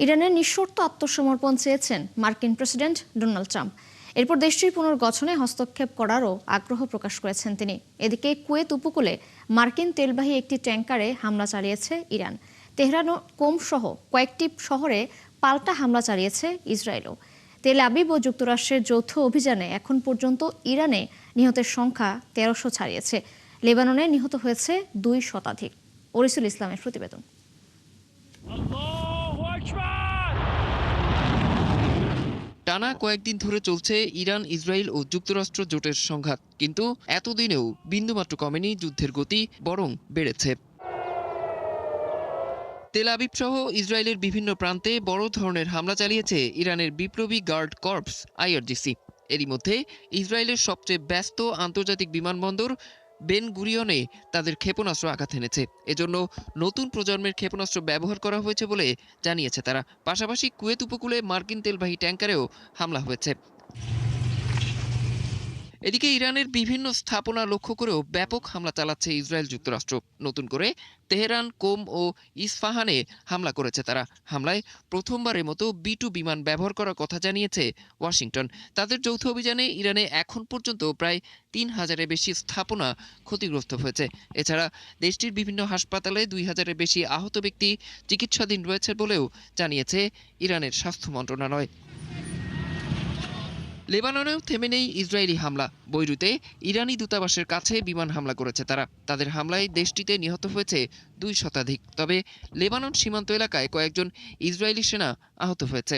ইরানের নিঃশর্ত আত্মসমর্পণ চেয়েছেন মার্কিন প্রেসিডেন্ট ডোনাল্ড ট্রাম্প। এরপর দেশটির পুনর্গঠনে হস্তক্ষেপ করারও আগ্রহ প্রকাশ করেছেন তিনি। এদিকে কুয়েত উপকূলে মার্কিন তেলবাহী একটি ট্যাঙ্কারে হামলা চালিয়েছে ইরান। তেহরান ও কোম সহ কয়েকটি শহরে পাল্টা হামলা চালিয়েছে ইসরায়েলও। তেল আবিব ও যুক্তরাষ্ট্রের যৌথ অভিযানে এখন পর্যন্ত ইরানে নিহতের সংখ্যা ১৩০০ ছাড়িয়েছে। লেবাননে নিহত হয়েছে ২ শতাধিক। ওরিসুল ইসলামের প্রতিবেদন। টানা কয়েকদিন ধরে চলছে ইরান, ইসরায়েল ও যুক্তরাষ্ট্র জোটের সংঘাত, কিন্তু এতদিনেও বিন্দুমাত্র কমেনি যুদ্ধের গতি, বরং বেড়েছে। তেল আবিব সহ ইসরায়েলের বিভিন্ন প্রান্তে বড় ধরনের হামলা চালিয়েছে ইরানের বিপ্লবী গার্ড কর্পস আইআরজিসি। এরই মধ্যে ইসরায়েলের সবচেয়ে ব্যস্ত আন্তর্জাতিক বিমানবন্দর বেন গুরিয়নে তাদের ক্ষেপণাস্ত্র আঘাত এনেছে। এজন্য নতুন প্রজন্মের ক্ষেপণাস্ত্র ব্যবহার করা হয়েছে বলে জানিয়েছে তারা। পাশাপাশি কুয়েত উপকূলে মার্কিন তেলবাহী ট্যাঙ্কারেও হামলা হয়েছে। এদিকে ইরানের বিভিন্ন স্থাপনা লক্ষ্য করেও ব্যাপক হামলা চালাচ্ছে ইসরায়েল যুক্তরাষ্ট্র। নতুন করে তেহরান, কোম ও ইস্পাহানে হামলা করেছে তারা। হামলায় প্রথমবারের মতো B-2 বিমান ব্যবহার করার কথা জানিয়েছে ওয়াশিংটন। তাদের যৌথ অভিযানে ইরানে এখন পর্যন্ত প্রায় ৩,০০০-এর বেশি স্থাপনা ক্ষতিগ্রস্ত হয়েছে। এছাড়া দেশটির বিভিন্ন হাসপাতালে ২,০০০-এর বেশি আহত ব্যক্তি চিকিৎসাধীন রয়েছে বলেও জানিয়েছে ইরানের স্বাস্থ্য মন্ত্রণালয়। লেবাননেও থেমে নেই ইসরায়েলি হামলা। বৈরুতে ইরানি দূতাবাসের কাছে বিমান হামলা করেছে তারা। তাদের হামলায় দেশটিতে নিহত হয়েছে ২ শতাধিক। তবে লেবানন সীমান্ত এলাকায় কয়েকজন ইসরায়েলি সেনা আহত হয়েছে।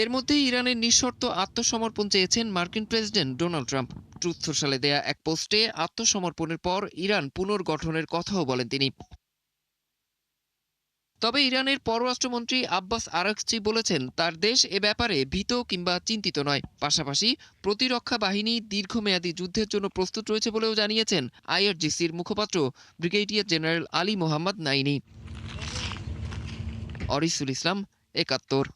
এর মধ্যে ইরানের নিঃশর্ত আত্মসমর্পণ চেয়েছেন মার্কিন প্রেসিডেন্ট ডোনাল্ড ট্রাম্প। ট্রুথ সোশ্যালে দেয়া এক পোস্টে আত্মসমর্পণের পর ইরান পুনর্গঠনের কথাও বলেন তিনি। তবে ইরানের পররাষ্ট্রমন্ত্রী আব্বাস আরাকচি বলেছেন তার দেশ এ ব্যাপারে ভীত কিংবা চিন্তিত নয়। পাশাপাশি প্রতিরক্ষা বাহিনী দীর্ঘমেয়াদী যুদ্ধের জন্য প্রস্তুত রয়েছে বলেও জানিয়েছেন আইআরজিসির মুখপাত্র ব্রিগেডিয়ার জেনারেল আলী মোহাম্মদ নাইনি। অরিসুল ইসলাম, ৭১।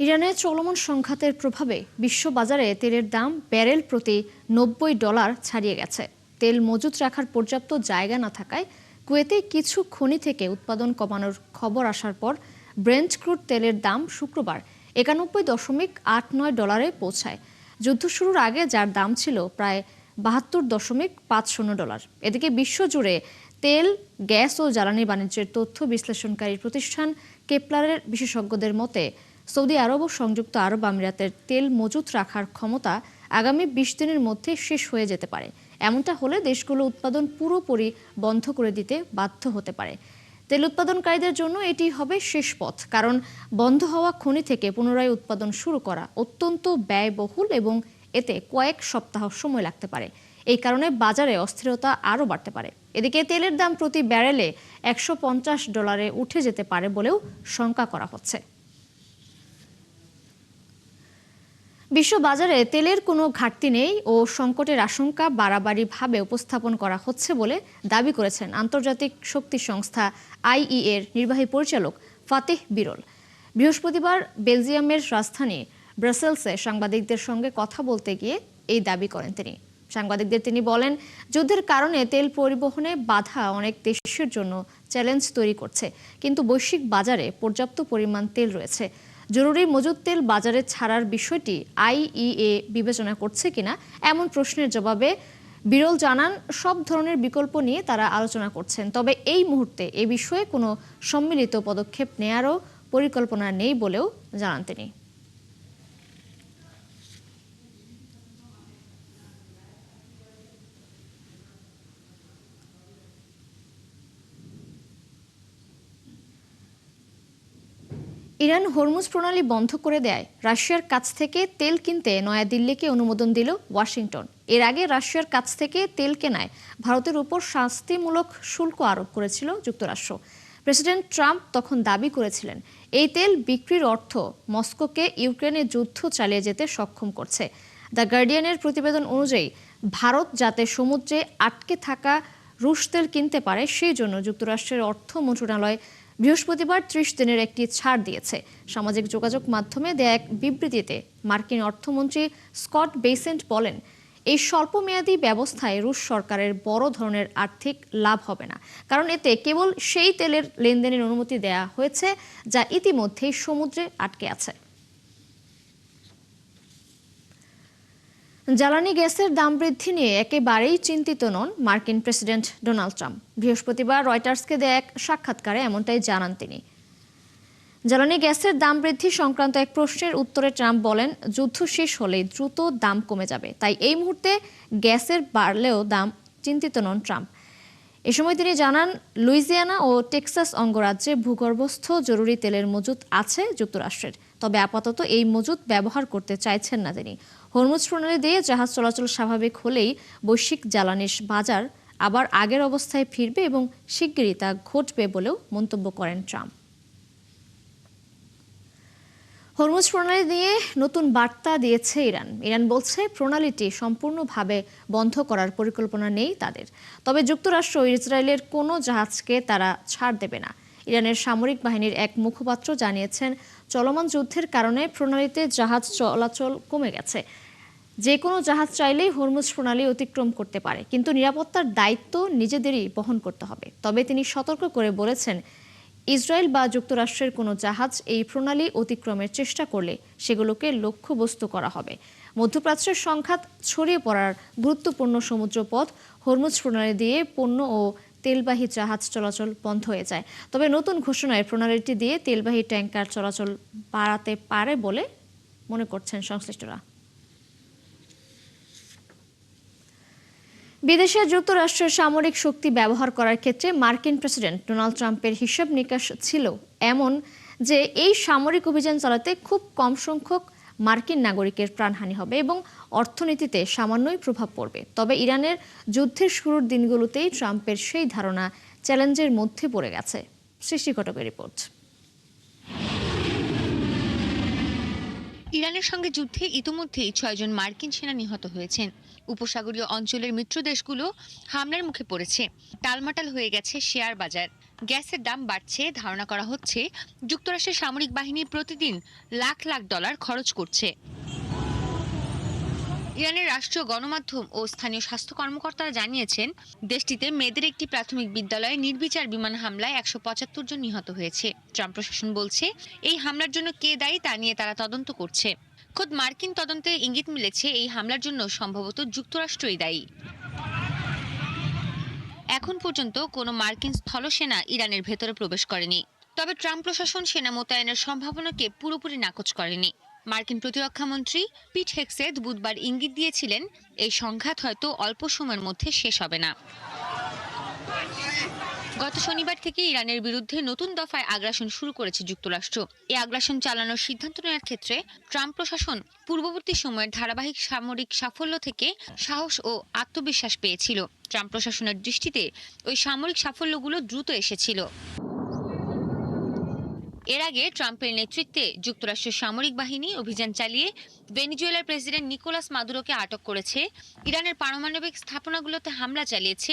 ইরানের চলমান সংঘাতের প্রভাবে বিশ্ববাজারে তেলের দাম ব্যারেল প্রতি $৯০ ছাড়িয়ে গেছে। তেল মজুত রাখার পর্যাপ্ত জায়গা না থাকায় কুয়েতে কিছু খনি থেকে উৎপাদন কমানোর খবর আসার পর ব্রেন্ট ক্রুড তেলের দাম শুক্রবার $৯১.৮৯ পৌঁছায়। যুদ্ধ শুরুর আগে যার দাম ছিল প্রায় $৭২.৫০। এদিকে বিশ্বজুড়ে তেল, গ্যাস ও জ্বালানি বাণিজ্যের তথ্য বিশ্লেষণকারী প্রতিষ্ঠান কেপলারের বিশেষজ্ঞদের মতে সৌদি আরব ও সংযুক্ত আরব আমিরাতের তেল মজুত রাখার ক্ষমতা আগামী ২০ দিনের মধ্যে শেষ হয়ে যেতে পারে। এমনটা হলে দেশগুলো উৎপাদন পুরোপুরি বন্ধ করে দিতে বাধ্য হতে পারে। তেল উৎপাদনকারীদের জন্য এটি হবে শেষ পথ, কারণ বন্ধ হওয়া খনি থেকে পুনরায় উৎপাদন শুরু করা অত্যন্ত ব্যয়বহুল এবং এতে কয়েক সপ্তাহ সময় লাগতে পারে। এই কারণে বাজারে অস্থিরতা আরও বাড়তে পারে। এদিকে তেলের দাম প্রতি ব্যারেলে $১৫০ উঠে যেতে পারে বলেও শঙ্কা করা হচ্ছে। বিশ্ববাজারে তেলের কোনো ঘাটতি নেই ও সংকটের আশঙ্কা বাড়াবাড়িভাবে উপস্থাপন করা হচ্ছে বলে দাবি করেছেন আন্তর্জাতিক শক্তি সংস্থা IEA এর নির্বাহী পরিচালক ফাতিহ বিরল। বৃহস্পতিবার বেলজিয়ামের রাজধানী ব্রাসেলসে সাংবাদিকদের সঙ্গে কথা বলতে গিয়ে এই দাবি করেন তিনি। সাংবাদিকদের তিনি বলেন, যুদ্ধের কারণে তেল পরিবহনে বাধা অনেক দেশের জন্য চ্যালেঞ্জ তৈরি করছে, কিন্তু বৈশ্বিক বাজারে পর্যাপ্ত পরিমাণ তেল রয়েছে। জরুরি মজুত তেল বাজারে ছাড়ার বিষয়টি IEA বিবেচনা করছে কিনা এমন প্রশ্নের জবাবে বিরল জানান, সব ধরনের বিকল্প নিয়ে তারা আলোচনা করছেন, তবে এই মুহূর্তে এ বিষয়ে কোনো সম্মিলিত পদক্ষেপ নেয়ারও পরিকল্পনা নেই বলেও জানান তিনি। ইরান হরমুজ প্রণালী বন্ধ করে দেয় রাশিয়ার কাছ থেকে তেল কিনতে নয়াদিল্লিকে অনুমোদন দিল ওয়াশিংটন। এর আগে রাশিয়ার কাছ থেকে তেল কেনায় ভারতের উপর শাস্তিমূলক শুল্ক আরোপ করেছিল যুক্তরাষ্ট্র। প্রেসিডেন্ট ট্রাম্প তখন দাবি করেছিলেন এই তেল বিক্রির অর্থ মস্কোকে ইউক্রেনে যুদ্ধ চালিয়ে যেতে সক্ষম করছে। দ্য গার্ডিয়ানের প্রতিবেদন অনুযায়ী ভারত যাতে সমুদ্রে আটকে থাকা রুশ তেল কিনতে পারে সেই জন্য যুক্তরাষ্ট্রের অর্থ মন্ত্রণালয় বৃহস্পতিবার ৩০ দিনের একটি ছাড় দিয়েছে। সামাজিক যোগাযোগ মাধ্যমে দেয়া এক বিবৃতিতে মার্কিন অর্থমন্ত্রী স্কট বেসেন্ট বলেন, এই স্বল্পমেয়াদী ব্যবস্থায় রুশ সরকারের বড় ধরনের আর্থিক লাভ হবে না, কারণ এতে কেবল সেই তেলের লেনদেনের অনুমতি দেয়া হয়েছে যা ইতিমধ্যেই সমুদ্রে আটকে আছে। জ্বালানি গ্যাসের দাম বৃদ্ধি নিয়ে একেবারেই চিন্তিত নন মার্কিন প্রেসিডেন্ট ডোনাল্ড ট্রাম্প। বৃহস্পতিবার রয়টার্সকে দেয়া এক সাক্ষাৎকারে এমনটাই জানান তিনি। জ্বালানি গ্যাসের দাম বৃদ্ধি সংক্রান্ত এক প্রশ্নের উত্তরে ট্রাম্প বলেন, যুদ্ধ শেষ হলেই দ্রুত দাম কমে যাবে, তাই এই মুহূর্তে গ্যাসের বাড়লেও দাম চিন্তিত নন ট্রাম্প। এ সময় তিনি জানান, লুইজিয়ানা ও টেক্সাস অঙ্গরাজ্যে ভূগর্ভস্থ জরুরি তেলের মজুত আছে যুক্তরাষ্ট্রের, তবে আপাতত এই মজুত ব্যবহার করতে চাইছেন না তিনি। হরমুজ প্রণালী দিয়ে জাহাজ চলাচল স্বাভাবিক হলেই বৈশ্বিক জ্বালানির বাজার আবার আগের অবস্থায় ফিরবে এবং শিগগিরই তা ঘটবে বলেও মন্তব্য করেন ট্রাম্প। হরমুজ প্রণালী নিয়ে নতুন বার্তা দিয়েছে ইরান। ইরান বলছে প্রণালীটি সম্পূর্ণভাবে বন্ধ করার পরিকল্পনা নেই তাদের, তবে যুক্তরাষ্ট্র ও ইসরায়েলের কোনো জাহাজকে তারা ছাড় দেবে না। ইরানের সামরিক বাহিনীর এক মুখপাত্র জানিয়েছেন, চলমান যুদ্ধের কারণে প্রণালীতে জাহাজ চলাচল কমে গেছে। যে কোনো জাহাজ চাইলেই হরমুজ প্রণালী অতিক্রম করতে পারে, কিন্তু নিরাপত্তার দায়িত্ব নিজেদেরই বহন করতে হবে। তবে তিনি সতর্ক করে বলেছেন, ইসরায়েল বা যুক্তরাষ্ট্রের কোনো জাহাজ এই প্রণালী অতিক্রমের চেষ্টা করলে সেগুলোকে লক্ষ্যবস্তু করা হবে। মধ্যপ্রাচ্যের সংঘাত ছড়িয়ে পড়ার গুরুত্বপূর্ণ সমুদ্রপথ হরমুজ প্রণালী দিয়ে পণ্য ও তেলবাহী জাহাজ চলাচল বন্ধ হয়ে যায়। তবে নতুন ঘোষণায় প্রণালীটি দিয়ে তেলবাহী ট্যাঙ্কার চলাচল বাড়াতে পারে বলে মনে করছেন সংশ্লিষ্টরা। বিদেশে যুক্তরাষ্ট্রের সামরিক শক্তি ব্যবহার করার ক্ষেত্রে মার্কিন প্রেসিডেন্ট ডোনাল্ড ট্রাম্পের হিসাব নিকাশ ছিল এমন যে এই সামরিক অভিযান চালাতে খুব কম সংখ্যক মার্কিন নাগরিকের প্রাণহানি হবে এবং অর্থনীতিতে সামান্যই প্রভাব পড়বে। তবে ইরানের যুদ্ধের শুরুর দিনগুলোতেই ট্রাম্পের সেই ধারণা চ্যালেঞ্জের মধ্যে পড়ে গেছে। সৃষ্টি ঘটকের রিপোর্ট। ইরানের সঙ্গে যুদ্ধে ইতিমধ্যেই ৬ জন মার্কিন সেনা নিহত হয়েছেন। উপসাগরীয় অঞ্চলের মিত্র দেশগুলো হামলার মুখে পড়েছে। টালমাটাল হয়ে গেছে শেয়ার বাজার। গ্যাসের দাম বাড়ছে। ধারণা করা হচ্ছে যুক্তরাষ্ট্রের সামরিক বাহিনী প্রতিদিন লাখ লাখ ডলার খরচ করছে। ইরানের রাষ্ট্রীয় গণমাধ্যম ও স্থানীয় স্বাস্থ্য কর্মকর্তারা জানিয়েছেন, দেশটিতে মেয়েদের একটি প্রাথমিক বিদ্যালয়ে নির্বিচার বিমান হামলায় ১৭৫ জন নিহত হয়েছে। ট্রাম্প প্রশাসন বলছে, এই হামলার জন্য কে দায়ী তা নিয়ে তারা তদন্ত করছে। খোদ মার্কিন তদন্তে ইঙ্গিত মিলেছে এই হামলার জন্য সম্ভবত যুক্তরাষ্ট্রই দায়ী। এখন পর্যন্ত কোনো মার্কিন স্থলসেনা ইরানের ভেতরে প্রবেশ করেনি। তবে ট্রাম্প প্রশাসন সেনা মোতায়েনের সম্ভাবনাকে পুরোপুরি নাকচ করেনি। মার্কিন প্রতিরক্ষামন্ত্রী পিট হেগসেথ বুধবার ইঙ্গিত দিয়েছিলেন, এই সংঘাত হয়তো অল্প সময়ের মধ্যে শেষ হবে না। গত শনিবার থেকে ইরানের বিরুদ্ধে নতুন দফায় আগ্রাসন শুরু করেছে যুক্তরাষ্ট্র। এই আগ্রাসন চালানোর সিদ্ধান্ত নেওয়ার ক্ষেত্রে ট্রাম্প প্রশাসন পূর্ববর্তী সময়ের ধারাবাহিক সামরিক সাফল্য থেকে সাহস ও আত্মবিশ্বাস পেয়েছিল। ট্রাম্প প্রশাসনের দৃষ্টিতে ওই সামরিক সাফল্যগুলো দ্রুত এসেছিল। এর আগে ট্রাম্পের নেতৃত্বে যুক্তরাষ্ট্রের সামরিক বাহিনী অভিযান চালিয়ে ভেনেজুয়েলার প্রেসিডেন্ট নিকোলাস মাদুরোকে আটক করেছে, ইরানের পারমাণবিক স্থাপনাগুলোতে হামলা চালিয়েছে,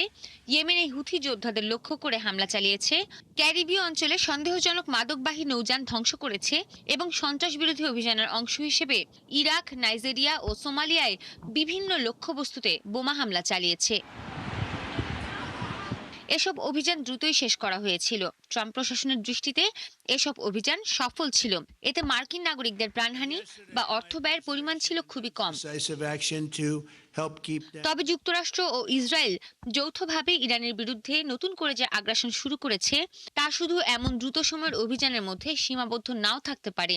ইয়েমেনে হুথি যোদ্ধাদের লক্ষ্য করে হামলা চালিয়েছে, ক্যারিবীয় অঞ্চলে সন্দেহজনক মাদকবাহী নৌযান ধ্বংস করেছে এবং সন্ত্রাস বিরোধী অভিযানের অংশ হিসেবে ইরাক, নাইজেরিয়া ও সোমালিয়ায় বিভিন্ন লক্ষ্যবস্তুতে বোমা হামলা চালিয়েছে। এসব অভিযান দ্রুতই শেষ করা হয়েছিল। ট্রাম্প প্রশাসনের দৃষ্টিতে এসব অভিযান সফল ছিল। এতে মার্কিন নাগরিকদের প্রাণহানি বা অর্থ ব্যয়ের পরিমাণ ছিল খুবই কম। তবে যুক্তরাষ্ট্র ও ইসরায়েল যৌথভাবে ইরানের বিরুদ্ধে নতুন করে যে আগ্রাসন শুরু করেছে তা শুধু এমন দ্রুত সময়ের অভিযানের মধ্যে সীমাবদ্ধ নাও থাকতে পারে।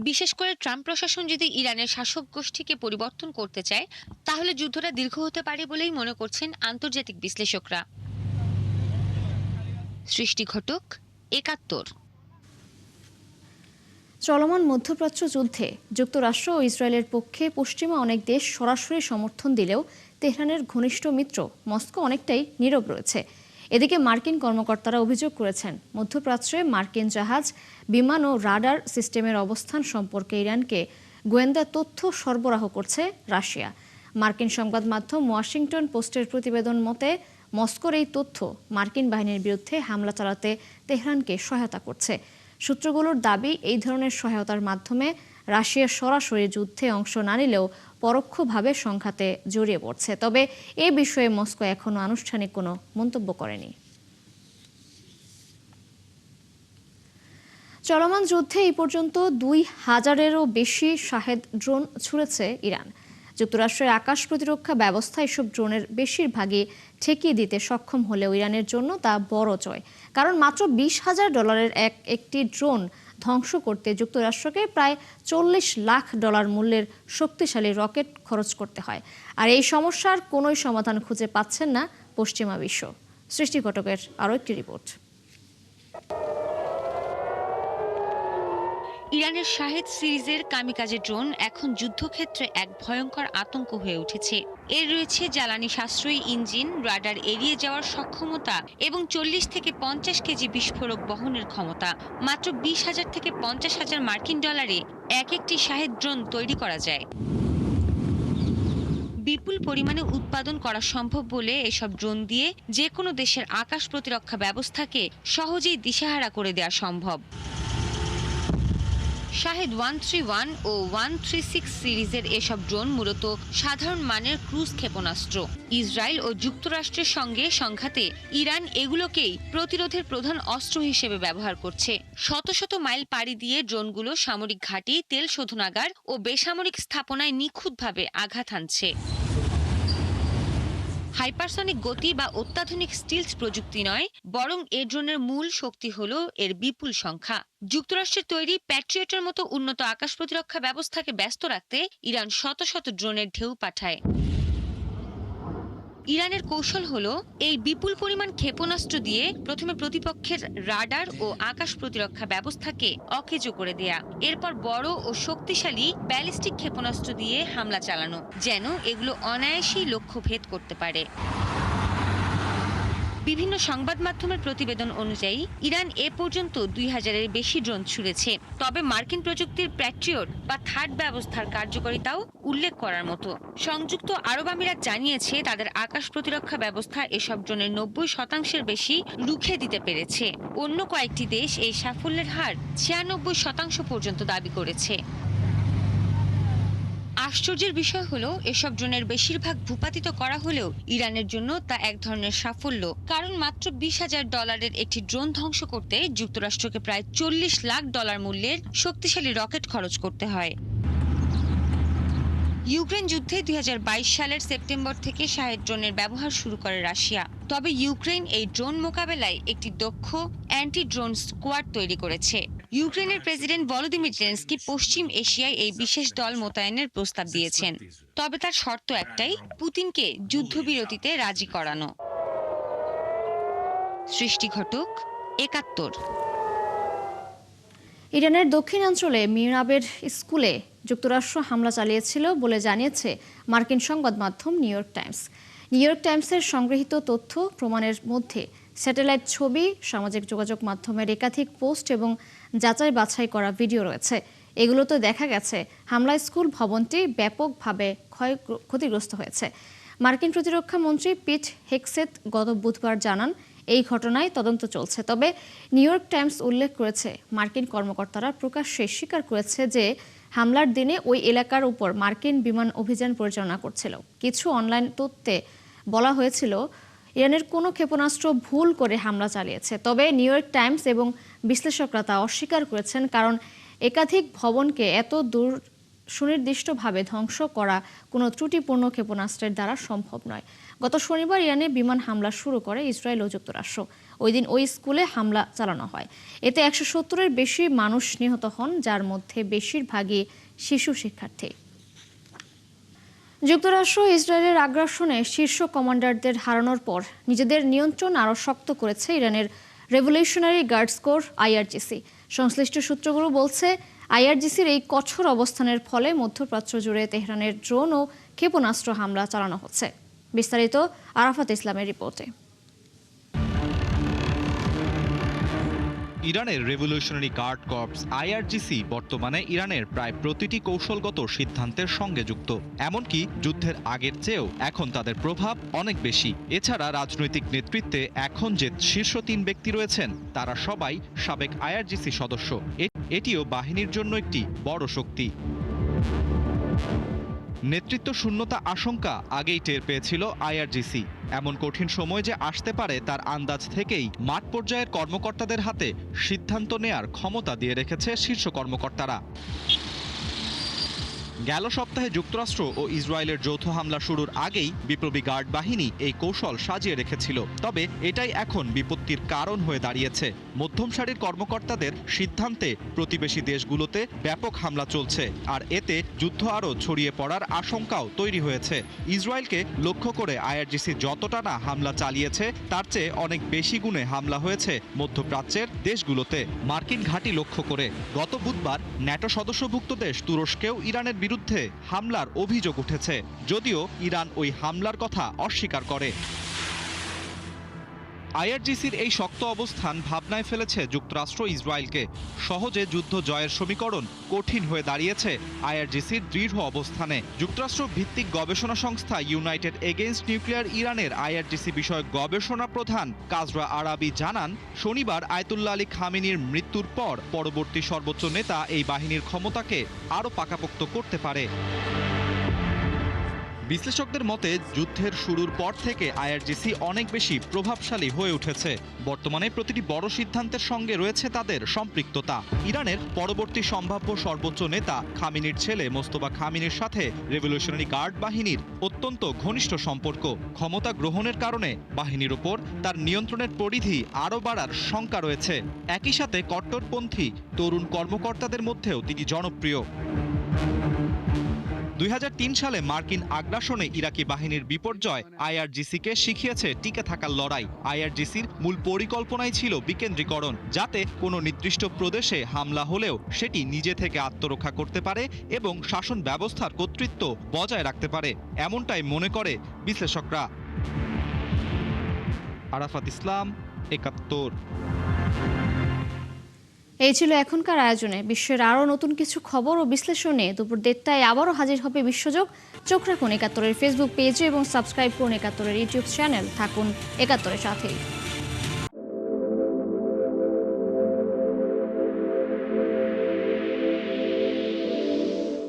বিশেষ করে ট্রাম্প প্রশাসন যদি ইরানের শাসক গোষ্ঠীকে পরিবর্তন করতে চায়, তাহলে যুদ্ধটা দীর্ঘ হতে পারে বলেই মনে করছেন আন্তর্জাতিক বিশ্লেষকরা। সৃষ্টি ঘটক, ৭১। চলমান মধ্যপ্রাচ্য যুদ্ধে যুক্তরাষ্ট্র ও ইসরায়েলের পক্ষে পশ্চিমা অনেক দেশ সরাসরি সমর্থন দিলেও তেহরানের ঘনিষ্ঠ মিত্র মস্কো অনেকটাই নীরব রয়েছে। এদিকে মার্কিন কর্মকর্তারা অভিযোগ করেছেন, মধ্যপ্রাচ্যে মার্কিন জাহাজ, বিমান ও রাডার সিস্টেমের অবস্থান সম্পর্কে ইরানকে গোয়েন্দা তথ্য সরবরাহ করছে রাশিয়া। মার্কিন সংবাদ মাধ্যম ওয়াশিংটন পোস্টের প্রতিবেদন মতে, মস্কোর এই তথ্য মার্কিন বাহিনীর বিরুদ্ধে হামলা চালাতে তেহরানকে সহায়তা করছে। সূত্রগুলোর দাবি, এই ধরনের সহায়তার মাধ্যমে রাশিয়া সরাসরি যুদ্ধে অংশ না নিলেও পরোক্ষভাবে সংঘাতে জড়িয়ে পড়ছে। তবে এ বিষয়ে মস্কো এখনো আনুষ্ঠানিক কোনো মন্তব্য করেনি। চলমান যুদ্ধে এই পর্যন্ত 2000-এরও বেশি শাহেদ ড্রোন ছুড়েছে ইরান। যুক্তরাষ্ট্রের আকাশ প্রতিরক্ষা ব্যবস্থা এসব ড্রোনের বেশিরভাগই ঠেকিয়ে দিতে সক্ষম হলেও ইরানের জন্য তা বড় জয়, কারণ মাত্র $20,000 একটি ড্রোন ধ্বংস করতে যুক্তরাষ্ট্রকে প্রায় $40 লাখ মূল্যের শক্তিশালী রকেট খরচ করতে হয়। আর এই সমস্যার কোনোই সমাধান খুঁজে পাচ্ছেন না পশ্চিমা বিশ্ব। সৃষ্টি ঘটকের আরও একটি রিপোর্ট। ইরানের শাহেদ সিরিজের কামিকাজে ড্রোন এখন যুদ্ধক্ষেত্রে এক ভয়ঙ্কর আতঙ্ক হয়ে উঠেছে। এর রয়েছে জ্বালানি সাশ্রয়ী ইঞ্জিন, রাডার এড়িয়ে যাওয়ার সক্ষমতা এবং 40 থেকে 50 কেজি বিস্ফোরক বহনের ক্ষমতা। মাত্র 20,000 থেকে 50,000 মার্কিন ডলারে একটি শাহেদ ড্রোন তৈরি করা যায়। বিপুল পরিমাণে উৎপাদন করা সম্ভব বলে এসব ড্রোন দিয়ে যে কোনো দেশের আকাশ প্রতিরক্ষা ব্যবস্থাকে সহজেই দিশেহারা করে দেওয়া সম্ভব। শাহেদ 131 ও 136 সিরিজের এসব ড্রোন মূলত সাধারণ মানের ক্রুজ ক্ষেপণাস্ত্র। ইসরায়েল ও যুক্তরাষ্ট্রের সঙ্গে সংঘাতে ইরান এগুলোকেই প্রতিরোধের প্রধান অস্ত্র হিসেবে ব্যবহার করছে। শত শত মাইল পাড়ি দিয়ে ড্রোনগুলো সামরিক ঘাঁটি, তেল শোধনাগার ও বেসামরিক স্থাপনায় নিখুঁতভাবে আঘাত হানছে। হাইপারসনিক গতি বা অত্যাধুনিক স্টিলথ প্রযুক্তি নয়, বরং এ ড্রোনের মূল শক্তি হলো এর বিপুল সংখ্যা। যুক্তরাষ্ট্রের তৈরি প্যাট্রিয়টের মতো উন্নত আকাশ প্রতিরক্ষা ব্যবস্থাকে ব্যস্ত রাখতে ইরান শত শত ড্রোনের ঢেউ পাঠায়। ইরানের কৌশল হলো এই বিপুল পরিমাণ ক্ষেপণাস্ত্র দিয়ে প্রথমে প্রতিপক্ষের রাডার ও আকাশ প্রতিরক্ষা ব্যবস্থাকে অকেজো করে দেয়া, এরপর বড় ও শক্তিশালী ব্যালিস্টিক ক্ষেপণাস্ত্র দিয়ে হামলা চালানো, যেন এগুলো অনায়াসেই লক্ষ্য ভেদ করতে পারে। বিভিন্ন সংবাদ মাধ্যমের প্রতিবেদন অনুযায়ী ইরান এ পর্যন্ত 2000-এর বেশি ড্রোন ছুড়েছে। তবে মার্কিন প্রযুক্তির প্যাট্রিয়ট বা থার্ড ব্যবস্থার কার্যকারিতাও উল্লেখ করার মতো। সংযুক্ত আরব আমিরাত জানিয়েছে তাদের আকাশ প্রতিরক্ষা ব্যবস্থা এসব ড্রোনের 90% বেশি রুখে দিতে পেরেছে। অন্য কয়েকটি দেশ এই সাফল্যের হার 96% পর্যন্ত দাবি করেছে। আশ্চর্যের বিষয় হলো এসব ড্রোনের বেশিরভাগ ভূপাতিত করা হলেও ইরানের জন্য তা এক ধরনের সাফল্য, কারণ মাত্র $20,000 একটি ড্রোন ধ্বংস করতে যুক্তরাষ্ট্রকে প্রায় $40 লাখ মূল্যের শক্তিশালী রকেট খরচ করতে হয়। ইউক্রেন যুদ্ধে 2022 সালের সেপ্টেম্বর থেকে শাহেদ ড্রোনের ব্যবহার শুরু করে রাশিয়া। তবে ইউক্রেন এই ড্রোন মোকাবেলায় একটি দক্ষ অ্যান্টি ড্রোন স্কোয়াড তৈরি করেছে। ইউক্রেনের প্রেসিডেন্ট ভলোদিমির জেলেনস্কি পশ্চিম এশিয়ায় এই বিশেষ দল মোতায়েনের প্রস্তাব দিয়েছেন। তবে তার শর্ত একটাই, পুতিনকে যুদ্ধবিরতিতে রাজি করানো। সৃষ্টি ঘটক, 71। ইরানের দক্ষিণাঞ্চলে মিহরাবের স্কুলে যুক্তরাষ্ট্র হামলা চালিয়েছিল বলে জানিয়েছে মার্কিন সংবাদ মাধ্যম New York Times. New York টাইমসের সংগৃহীত তথ্য প্রমাণের মধ্যে স্যাটেলাইট ছবি, সামাজিক যোগাযোগ মাধ্যমের একাধিক পোস্ট এবং যাচাই বাছাই করা ভিডিও রয়েছে। এগুলোতে দেখা গেছে হামলায় স্কুল ভবনটি ব্যাপকভাবে ক্ষতিগ্রস্ত হয়েছে। মার্কিন প্রতিরক্ষা মন্ত্রী পিট হেগসেথ গত বুধবার জানান, এই ঘটনায় তদন্ত চলছে। তবে নিউ ইয়র্ক টাইমস উল্লেখ করেছে, মার্কিন কর্মকর্তারা প্রকাশ্যে স্বীকার করেছে যে হামলার দিনে ওই এলাকার উপর মার্কিন বিমান অভিযান পরিচালনা করছিল। কিছু অনলাইন তথ্যে বলা হয়েছিল ইরানের কোনো ক্ষেপণাস্ত্র ভুল করে হামলা চালিয়েছে। তবে নিউ ইয়র্ক টাইমস এবং বিশ্লেষকরা তা অস্বীকার করেছেন, কারণ একাধিক ভবনকে এত সুনির্দিষ্টভাবে ধ্বংস করা কোনো ত্রুটিপূর্ণ ক্ষেপণাস্ত্রের দ্বারা সম্ভব নয়। গত শনিবার ইরানে বিমান হামলা শুরু করে ইসরায়েল ও যুক্তরাষ্ট্র। ওই দিন ওই স্কুলে হামলা চালানো হয়। এতে 170-এর বেশি মানুষ নিহত হন, যার মধ্যে বেশিরভাগই শিশু শিক্ষার্থী। যুক্তরাষ্ট্র ইসরায়েলের আগ্রাসনে শীর্ষ কমান্ডারদের হারানোর পর নিজেদের নিয়ন্ত্রণ আরও শক্ত করেছে ইরানের রেভলিউশনারি গার্ডস কোর IRGC। সংশ্লিষ্ট সূত্রগুলো বলছে, IRGCর এই কঠোর অবস্থানের ফলে মধ্যপ্রাচ্য জুড়ে তেহরানের ড্রোন ও ক্ষেপণাস্ত্র হামলা চালানো হচ্ছে। বিস্তারিত আরাফাত ইসলামের রিপোর্টে। ইরানের রেভলিউশনারি গার্ড কর্পস IRGC বর্তমানে ইরানের প্রায় প্রতিটি কৌশলগত সিদ্ধান্তের সঙ্গে যুক্ত। এমনকি যুদ্ধের আগের চেয়েও এখন তাদের প্রভাব অনেক বেশি। এছাড়া রাজনৈতিক নেতৃত্বে এখন যে শীর্ষ 3 ব্যক্তি রয়েছেন তারা সবাই সাবেক IRGC সদস্য। এটিও বাহিনীর জন্য একটি বড় শক্তি। নেতৃত্ব শূন্যতা আশঙ্কা আগেই টের পেয়েছিল আইআরজিসি। এমন কঠিন সময় যে আসতে পারে তার আন্দাজ থেকেই মাঠ পর্যায়ের কর্মকর্তাদের হাতে সিদ্ধান্ত নেয়ার ক্ষমতা দিয়ে রেখেছে শীর্ষ কর্মকর্তারা। গেল সপ্তাহে যুক্তরাষ্ট্র ও ইসরায়েলের যৌথ হামলা শুরুর আগেই বিপ্লবী গার্ড বাহিনী এই কৌশল সাজিয়ে রেখেছিল। তবে এটাই এখন বিপত্তির কারণ হয়ে দাঁড়িয়েছে। মধ্যম সারির কর্মকর্তাদের সিদ্ধান্তে প্রতিবেশী দেশগুলোতে ব্যাপক হামলা চলছে, আর এতে যুদ্ধ আরও ছড়িয়ে পড়ার আশঙ্কাও তৈরি হয়েছে। ইসরায়েলকে লক্ষ্য করে আইআরজিসি যতটা না হামলা চালিয়েছে তার চেয়ে অনেক বেশি গুণে হামলা হয়েছে মধ্যপ্রাচ্যের দেশগুলোতে। মার্কিন ঘাঁটি লক্ষ্য করে গত বুধবার ন্যাটো সদস্যভুক্ত দেশ তুরস্কেও ইরানের বিরুদ্ধে হামলার অভিযোগ উঠেছে, যদিও ইরান ওই হামলার কথা অস্বীকার করে। আইআরজিসির এই শক্ত অবস্থান ভাবনায় ফেলেছে যুক্তরাষ্ট্র ইসরায়েলকে। সহজে যুদ্ধ জয়ের সমীকরণ কঠিন হয়ে দাঁড়িয়েছে আইআরজিসির দৃঢ় অবস্থানে। যুক্তরাষ্ট্র ভিত্তিক গবেষণা সংস্থা ইউনাইটেড এগেইনস্ট নিউক্লিয়ার ইরানের আইআরজিসি বিষয়ক গবেষণা প্রধান কাজরা আরাবি জানান, শনিবার আয়াতুল্লাহ আলী খামেনির মৃত্যুর পর পরবর্তী সর্বোচ্চ নেতা এই বাহিনীর ক্ষমতাকে আরও পাকাপোক্ত করতে পারে। বিশ্লেষকদের মতে যুদ্ধের শুরুর পর থেকে আইআরজিসি অনেক বেশি প্রভাবশালী হয়ে উঠেছে। বর্তমানে প্রতিটি বড় সিদ্ধান্তের সঙ্গে রয়েছে তাদের সম্পৃক্ততা। ইরানের পরবর্তী সম্ভাব্য সর্বোচ্চ নেতা খামেনির ছেলে মোস্তফা খামেনির সাথে রেভলিউশনারি গার্ড বাহিনীর অত্যন্ত ঘনিষ্ঠ সম্পর্ক। ক্ষমতা গ্রহণের কারণে বাহিনীর ওপর তার নিয়ন্ত্রণের পরিধি আরও বাড়ার শঙ্কা রয়েছে। একই সাথে কট্টরপন্থী তরুণ কর্মকর্তাদের মধ্যেও তিনি জনপ্রিয়। 2003 সালে মার্কিন আগ্রাসনে ইরাকি বাহিনীর বিপর্যয় আইআরজিসিকে শিখিয়েছে টিকে থাকার লড়াই। আইআরজিসির মূল পরিকল্পনাই ছিল বিকেন্দ্রীকরণ, যাতে কোনো নির্দিষ্ট প্রদেশে হামলা হলেও সেটি নিজে থেকে আত্মরক্ষা করতে পারে এবং শাসন ব্যবস্থার কর্তৃত্ব বজায় রাখতে পারে, এমনটাই মনে করে বিশ্লেষকরা। আরাফাত ইসলাম, ৭১। এই ছিল এখনকার আয়োজনে। বিশ্বের আরও নতুন কিছু খবর ও বিশ্লেষণে দুপুর ১:৩০টায় আবারও হাজির হবে বিশ্বযোগ। চোখ রাখুন ৭১-এর ফেসবুক পেজে এবং সাবস্ক্রাইব করুন ৭১-এর ইউটিউব চ্যানেল। থাকুন ৭১-এর সাথেই।